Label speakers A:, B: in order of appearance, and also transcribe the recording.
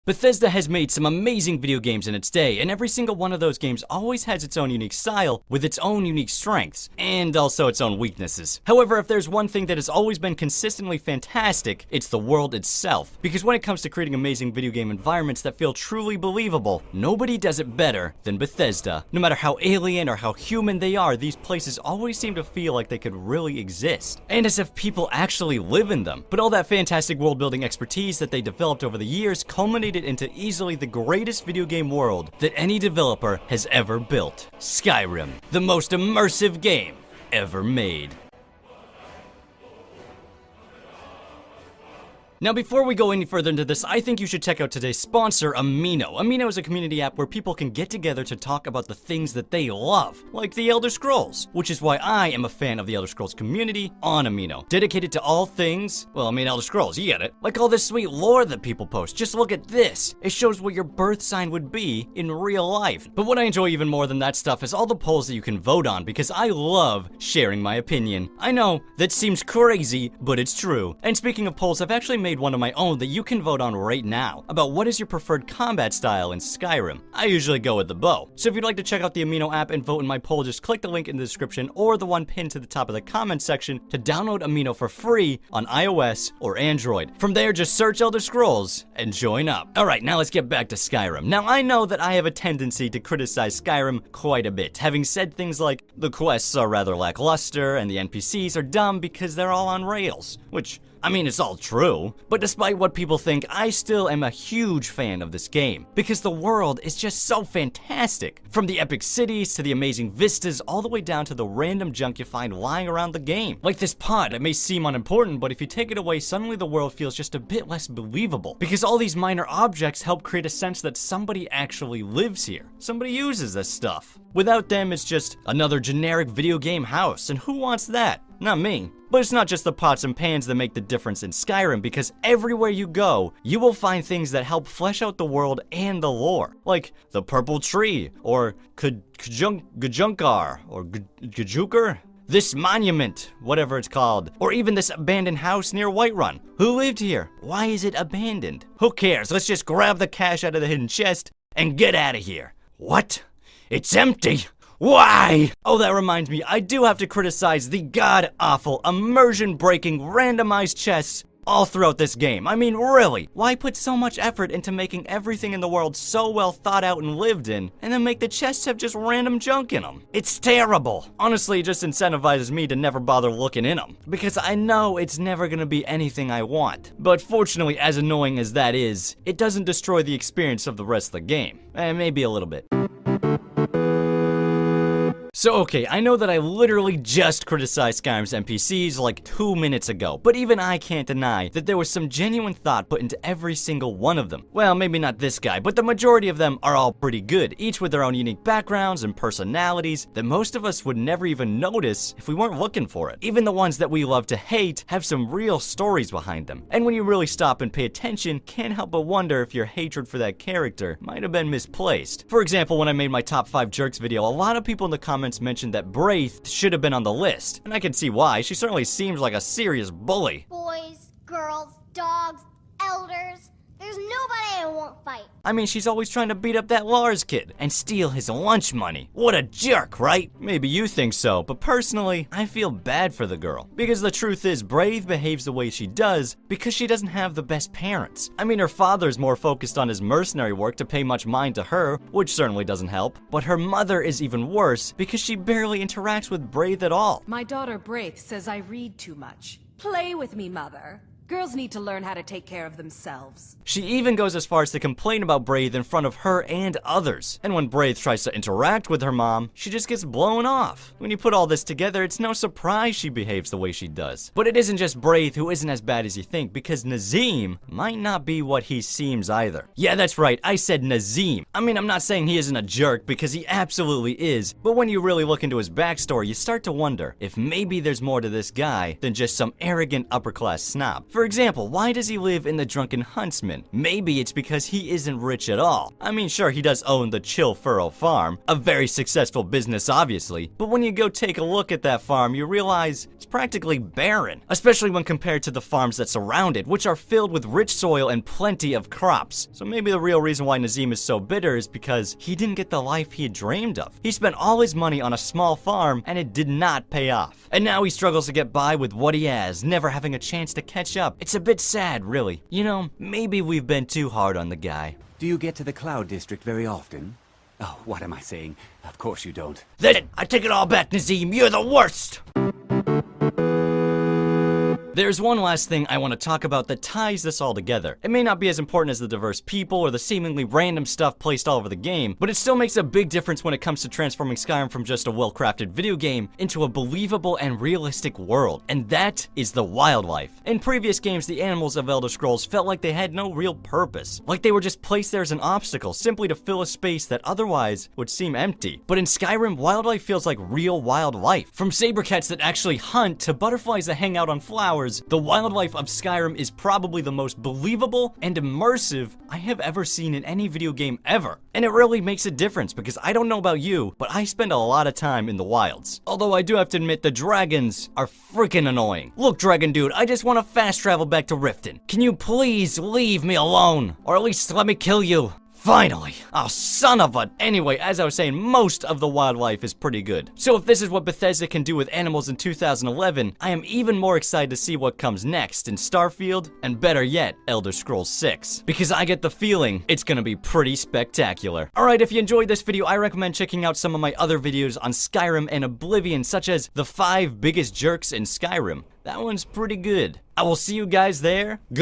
A: Bethesda has made some amazing video games in its day, and every single one of those games always has its own unique style, with its own unique strengths, and also its own weaknesses. However, if there's one thing that has always been consistently fantastic, it's the world itself. Because when it comes to creating amazing video game environments that feel truly believable, nobody does it better than Bethesda. No matter how alien or how human they are, these places always seem to feel like they could really exist, and as if people actually live in them. But all that fantastic world-building expertise that they developed over the years culminated into easily the greatest video game world that any developer has ever built. Skyrim, the most immersive game ever made. Now, before we go any further into this, I think you should check out today's sponsor, Amino. Amino is a community app where people can get together to talk about the things that they love, like the Elder Scrolls, which is why I am a fan of the Elder Scrolls community on Amino. Dedicated to all things, well, I mean, Elder Scrolls, you get it. Like all this sweet lore that people post. Just look at this. It shows what your birth sign would be in real life. But what I enjoy even more than that stuff is all the polls that you can vote on, because I love sharing my opinion. I know, that seems crazy, but it's true. And speaking of polls, I've actually made one of my own that you can vote on right now about what is your preferred combat style in Skyrim. I usually go with the bow. So if you'd like to check out the Amino app and vote in my poll, just click the link in the description or the one pinned to the top of the comment section to download Amino for free on iOS or Android. From there, just search Elder Scrolls and join up. Alright, now let's get back to Skyrim. Now, I know that I have a tendency to criticize Skyrim quite a bit, having said things like the quests are rather lackluster and the NPCs are dumb because they're all on rails, which, I mean, it's all true, but despite what people think, I still am a huge fan of this game, because the world is just so fantastic. From the epic cities to the amazing vistas, all the way down to the random junk you find lying around the game. Like this pod, it may seem unimportant, but if you take it away, suddenly the world feels just a bit less believable, because all these minor objects help create a sense that somebody actually lives here. Somebody uses this stuff. Without them, it's just another generic video game house, and who wants that? Not me. But it's not just the pots and pans that make the difference in Skyrim, because everywhere you go, you will find things that help flesh out the world and the lore. Like the purple tree, or Gajunkar, or Gajuker? This monument, whatever it's called, or even this abandoned house near Whiterun. Who lived here? Why is it abandoned? Who cares? Let's just grab the cash out of the hidden chest and get out of here. What? It's empty. Why? Oh, that reminds me, I do have to criticize the god-awful, immersion-breaking, randomized chests all throughout this game. I mean, really, why put so much effort into making everything in the world so well thought out and lived in, and then make the chests have just random junk in them? It's terrible. Honestly, it just incentivizes me to never bother looking in them, because I know it's never gonna be anything I want. But fortunately, as annoying as that is, it doesn't destroy the experience of the rest of the game. Maybe a little bit. So okay, I know that I literally just criticized Skyrim's NPCs like 2 minutes ago, but even I can't deny that there was some genuine thought put into every single one of them. Well, maybe not this guy, but the majority of them are all pretty good, each with their own unique backgrounds and personalities that most of us would never even notice if we weren't looking for it. Even the ones that we love to hate have some real stories behind them. And when you really stop and pay attention, can't help but wonder if your hatred for that character might have been misplaced. For example, when I made my top 5 jerks video, a lot of people in the comments mentioned that Braith should have been on the list, and I can see why. She certainly seems like a serious bully.
B: Boys, girls, dogs, elders, there's nobody I won't fight.
A: I mean, she's always trying to beat up that Lars kid and steal his lunch money. What a jerk, right? Maybe you think so, but personally, I feel bad for the girl. Because the truth is, Braith behaves the way she does because she doesn't have the best parents. I mean, her father's more focused on his mercenary work to pay much mind to her, which certainly doesn't help. But her mother is even worse because she barely interacts with Braith at all.
C: My daughter Braith says I read too much. Play with me, Mother. Girls need to learn how to take care of themselves.
A: She even goes as far as to complain about Braith in front of her and others. And when Braith tries to interact with her mom, she just gets blown off. When you put all this together, it's no surprise she behaves the way she does. But it isn't just Braith who isn't as bad as you think, because Nazim might not be what he seems either. Yeah, that's right, I said Nazim. I mean, I'm not saying he isn't a jerk, because he absolutely is, but when you really look into his backstory, you start to wonder if maybe there's more to this guy than just some arrogant upper-class snob. For example, why does he live in the Drunken Huntsman? Maybe it's because he isn't rich at all. I mean, sure, he does own the Chill Furrow Farm, a very successful business obviously, but when you go take a look at that farm, you realize it's practically barren, especially when compared to the farms that surround it, which are filled with rich soil and plenty of crops. So maybe the real reason why Nazim is so bitter is because he didn't get the life he had dreamed of. He spent all his money on a small farm and it did not pay off. And now he struggles to get by with what he has, never having a chance to catch up. It's a bit sad, really. You know, maybe we've been too hard on the guy.
D: Do you get to the Cloud District very often? Oh, what am I saying? Of course you don't.
A: Then I take it all back, Nazim. You're the worst! There's one last thing I want to talk about that ties this all together. It may not be as important as the diverse people or the seemingly random stuff placed all over the game, but it still makes a big difference when it comes to transforming Skyrim from just a well-crafted video game into a believable and realistic world, and that is the wildlife. In previous games, the animals of Elder Scrolls felt like they had no real purpose, like they were just placed there as an obstacle simply to fill a space that otherwise would seem empty. But in Skyrim, wildlife feels like real wildlife. From sabercats that actually hunt to butterflies that hang out on flowers, the wildlife of Skyrim is probably the most believable and immersive I have ever seen in any video game ever. And it really makes a difference because I don't know about you, but I spend a lot of time in the wilds. Although I do have to admit the dragons are freaking annoying. Look, dragon dude, I just want to fast travel back to Riften. Can you please leave me alone? Or at least let me kill you? Finally! Oh, son of a... Anyway, as I was saying, most of the wildlife is pretty good. So if this is what Bethesda can do with animals in 2011, I am even more excited to see what comes next in Starfield, and better yet, Elder Scrolls 6. Because I get the feeling it's gonna be pretty spectacular. Alright, if you enjoyed this video, I recommend checking out some of my other videos on Skyrim and Oblivion, such as the 5 biggest jerks in Skyrim. That one's pretty good. I will see you guys there.